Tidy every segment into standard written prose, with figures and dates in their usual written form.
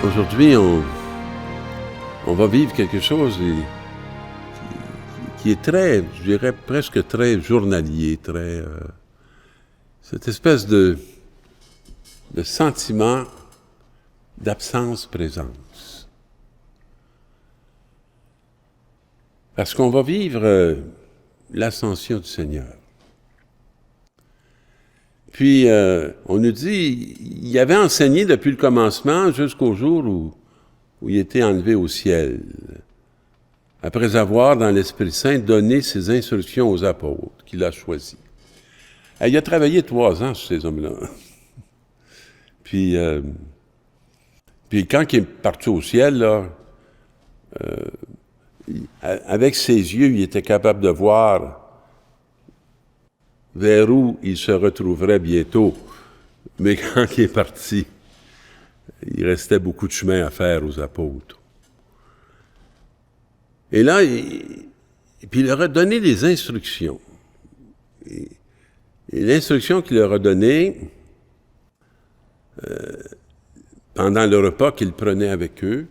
Aujourd'hui, on va vivre quelque chose qui est très, je dirais, presque très journalier, très... cette espèce de sentiment d'absence-présence. Parce qu'on va vivre l'ascension du Seigneur. Puis, on nous dit, il avait enseigné depuis le commencement jusqu'au jour où il était enlevé au ciel, après avoir, dans l'Esprit Saint, donné ses instructions aux apôtres qu'il a choisis. Il a travaillé 3 ans sur ces hommes-là. Puis quand il est parti au ciel, là, avec ses yeux, il était capable de voir vers où il se retrouverait bientôt. Mais quand il est parti, il restait beaucoup de chemin à faire aux apôtres. Et là, puis il leur a donné des instructions. Et l'instruction qu'il leur a donnée, pendant le repas qu'il prenait avec eux,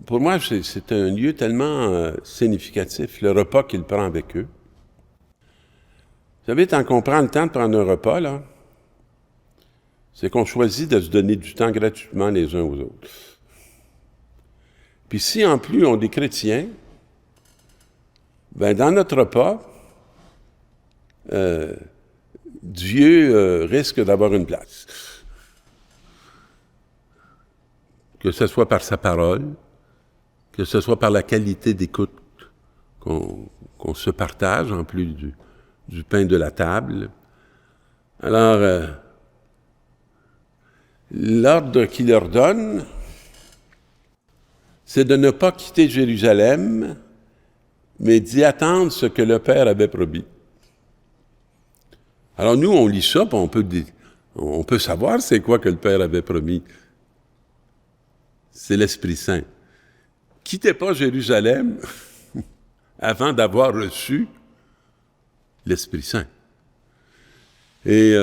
pour moi, c'est un lieu tellement significatif, le repas qu'il prend avec eux. Vous savez, tant qu'on prend le temps de prendre un repas, là, c'est qu'on choisit de se donner du temps gratuitement les uns aux autres. Puis si en plus on est chrétiens, ben dans notre repas, Dieu risque d'avoir une place. Que ce soit par sa parole, que ce soit par la qualité d'écoute qu'on se partage, en plus du pain de la table. Alors, l'ordre qu'il leur donne, c'est de ne pas quitter Jérusalem, mais d'y attendre ce que le Père avait promis. Alors nous, on lit ça, puis on peut savoir c'est quoi que le Père avait promis. C'est l'Esprit Saint. Quittez pas Jérusalem avant d'avoir reçu l'Esprit Saint. Et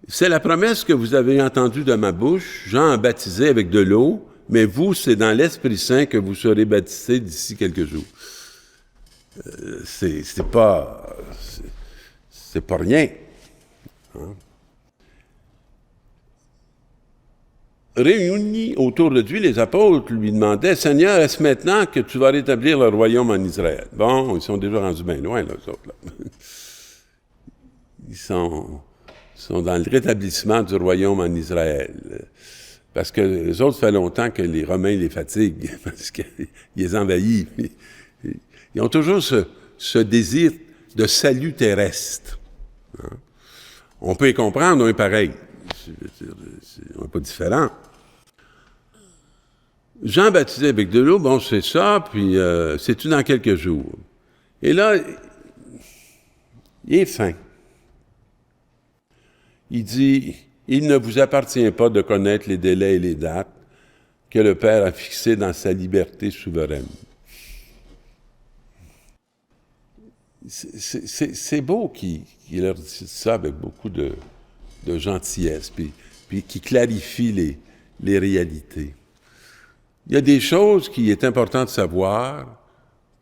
c'est la promesse que vous avez entendue de ma bouche. Jean a baptisé avec de l'eau, mais vous, c'est dans l'Esprit Saint que vous serez baptisés d'ici quelques jours. C'est pas rien. Hein? Réunis autour de lui, les apôtres lui demandaient, « Seigneur, est-ce maintenant que tu vas rétablir le royaume en Israël? » Bon, ils sont déjà rendus bien loin, là, eux autres. Là. Ils sont dans le rétablissement du royaume en Israël. Parce que les autres, ça fait longtemps que les Romains les fatiguent, parce qu'ils les envahissent. Ils ont toujours ce désir de salut terrestre. Hein? On peut y comprendre, on est pareil. On n'est pas différent. Jean baptisé avec de l'eau, bon, c'est ça, puis c'est-tu dans quelques jours. Et là, il est fin. Il dit, « Il ne vous appartient pas de connaître les délais et les dates que le Père a fixés dans sa liberté souveraine. » C'est beau qu'il leur dise ça avec beaucoup de gentillesse, puis qui clarifie les réalités. Il y a des choses qui est important de savoir,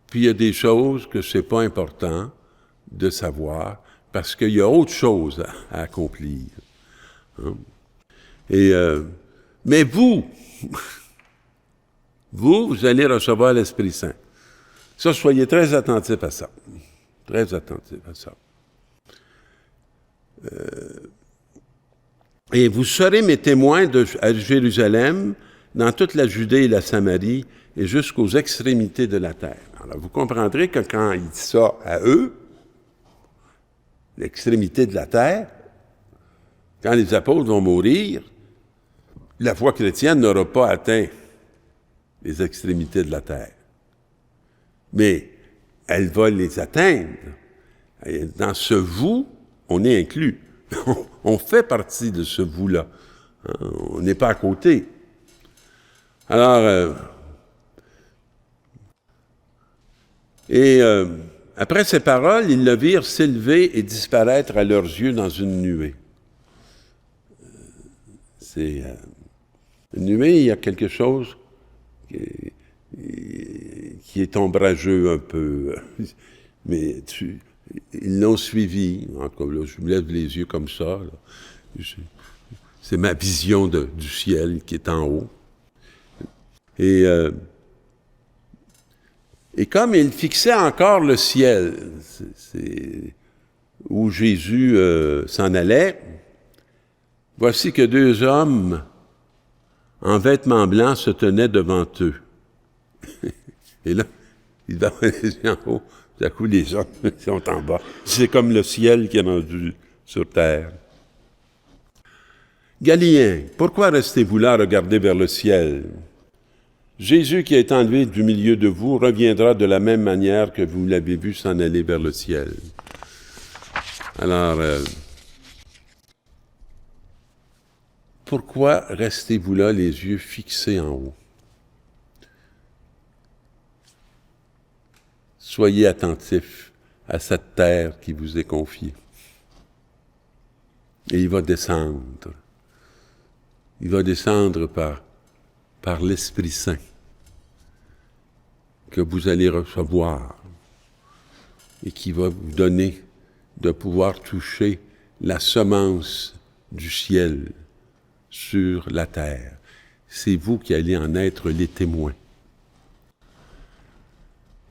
puis il y a des choses que c'est pas important de savoir, parce qu'il y a autre chose à accomplir. Hein? Mais vous allez recevoir l'Esprit Saint. Ça, soyez très attentifs à ça. Très attentifs à ça. Et vous serez mes témoins à Jérusalem, dans toute la Judée et la Samarie, et jusqu'aux extrémités de la terre. Alors, vous comprendrez que quand il dit ça à eux, l'extrémité de la terre, quand les apôtres vont mourir, la foi chrétienne n'aura pas atteint les extrémités de la terre. Mais elle va les atteindre. Et dans ce vous, on est inclus. On fait partie de ce vous-là. On n'est pas à côté. Alors, après ces paroles, ils le virent s'élever et disparaître à leurs yeux dans une nuée. nuée, il y a quelque chose qui est ombrageux un peu. Mais ils l'ont suivi. En tout cas, là, je me lève les yeux comme ça. Là. C'est ma vision du ciel qui est en haut. Et comme il fixait encore le ciel, où Jésus s'en allait, voici que 2 hommes en vêtements blancs se tenaient devant eux. Et là, ils avaient les yeux en haut, tout à coup les hommes sont en bas. C'est comme le ciel qui est rendu sur terre. Galiléens, pourquoi restez-vous là à regarder vers le ciel? Jésus qui est enlevé du milieu de vous reviendra de la même manière que vous l'avez vu s'en aller vers le ciel. Alors, pourquoi restez-vous là les yeux fixés en haut? Soyez attentifs à cette terre qui vous est confiée. Et il va descendre. Il va descendre par l'Esprit Saint que vous allez recevoir et qui va vous donner de pouvoir toucher la semence du ciel sur la terre. C'est vous qui allez en être les témoins.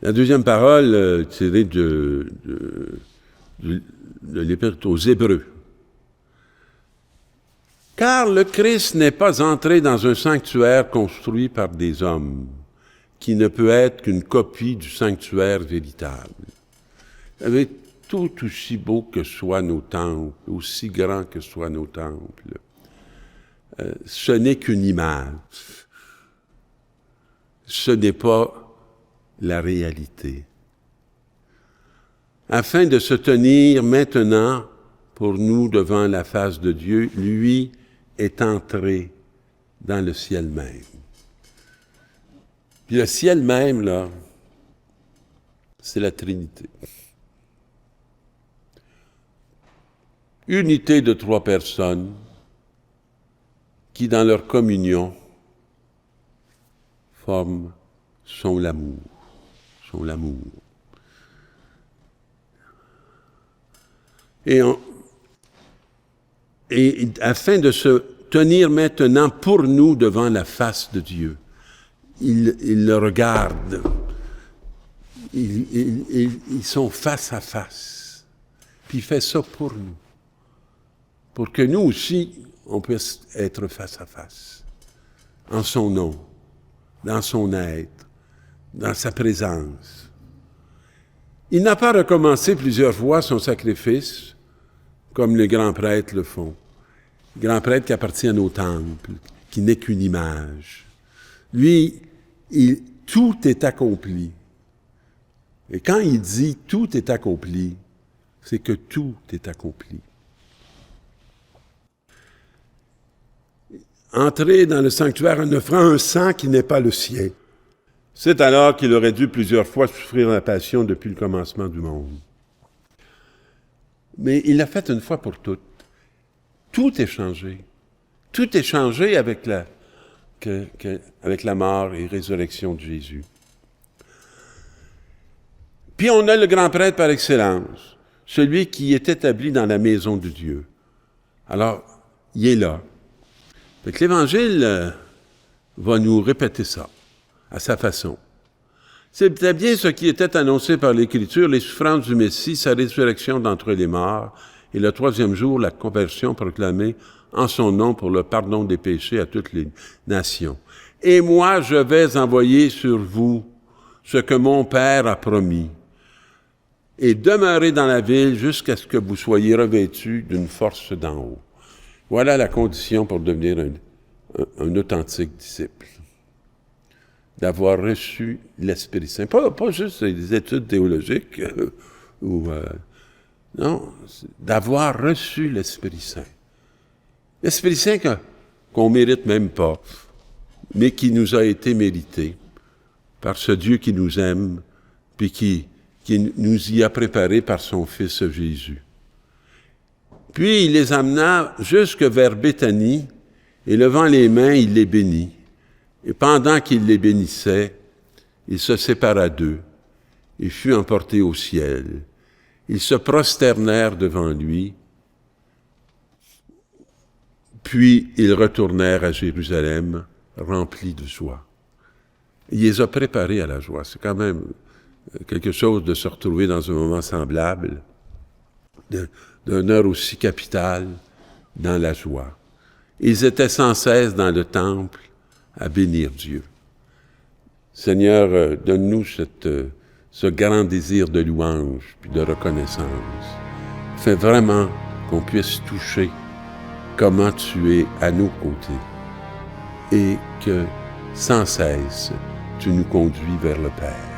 La deuxième parole tirée de l'Épître aux Hébreux. Car le Christ n'est pas entré dans un sanctuaire construit par des hommes, qui ne peut être qu'une copie du sanctuaire véritable. Vous savez, tout aussi beau que soient nos temples, aussi grands que soient nos temples, ce n'est qu'une image. Ce n'est pas la réalité. Afin de se tenir maintenant pour nous devant la face de Dieu, lui est entré dans le ciel même. Puis le ciel même, là, c'est la Trinité. Unité de 3 personnes qui, dans leur communion, sont l'amour. Sont l'amour. Et afin de se tenir maintenant pour nous devant la face de Dieu, il le regarde. Ils sont face à face. Puis il fait ça pour nous. Pour que nous aussi, on puisse être face à face. En son nom, dans son être, dans sa présence. Il n'a pas recommencé plusieurs fois son sacrifice, comme les grands prêtres le font. Les grands prêtres qui appartiennent au temple, qui n'est qu'une image. Lui, tout est accompli. Et quand il dit « tout est accompli », c'est que tout est accompli. Entrer dans le sanctuaire en offrant un sang qui n'est pas le sien. C'est alors qu'il aurait dû plusieurs fois souffrir la passion depuis le commencement du monde. Mais il l'a fait une fois pour toutes. Tout est changé. Tout est changé avec la mort et résurrection de Jésus. Puis on a le grand prêtre par excellence, celui qui est établi dans la maison de Dieu. Alors, il est là. Fait que l'Évangile va nous répéter ça, à sa façon. C'était bien ce qui était annoncé par l'Écriture, les souffrances du Messie, sa résurrection d'entre les morts, et le 3e jour, la conversion proclamée en son nom pour le pardon des péchés à toutes les nations. Et moi, je vais envoyer sur vous ce que mon Père a promis, et demeurer dans la ville jusqu'à ce que vous soyez revêtus d'une force d'en haut. Voilà la condition pour devenir un authentique disciple. D'avoir reçu l'Esprit Saint. Pas juste des études théologiques, non, d'avoir reçu l'Esprit Saint. L'Esprit Saint qu'on ne mérite même pas, mais qui nous a été mérité par ce Dieu qui nous aime, puis qui nous y a préparé par son Fils Jésus. Puis il les amena jusque vers Béthanie, Et levant les mains, il les bénit. Et pendant qu'il les bénissait, il se sépara d'eux et fut emporté au ciel. Ils se prosternèrent devant lui, puis ils retournèrent à Jérusalem remplis de joie. Il les a préparés à la joie. C'est quand même quelque chose de se retrouver dans un moment semblable, d'une heure aussi capitale, dans la joie. Ils étaient sans cesse dans le temple à bénir Dieu. Seigneur, donne-nous ce grand désir de louange puis de reconnaissance. Fais vraiment qu'on puisse toucher comment tu es à nos côtés et que, sans cesse, tu nous conduis vers le Père.